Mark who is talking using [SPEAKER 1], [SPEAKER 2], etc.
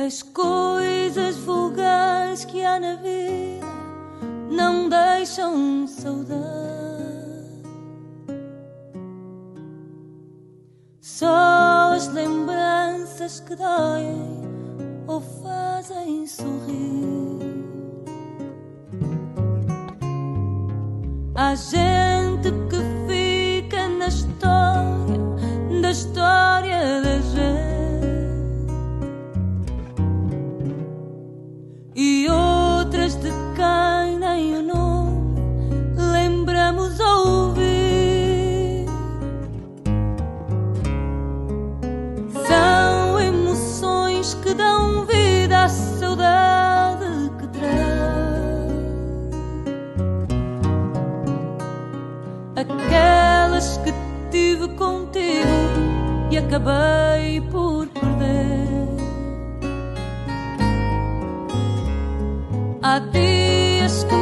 [SPEAKER 1] As coisas vulgares que há na vida não deixam saudade. Só as lembranças que doem ou fazem sorrir. Há gente que fica na história da história da gente, e outras de quem nem o nome lembramos ouvir. São emoções que dão vida à saudade que traz, aquelas que tive contigo e acabei por perder. Há dias que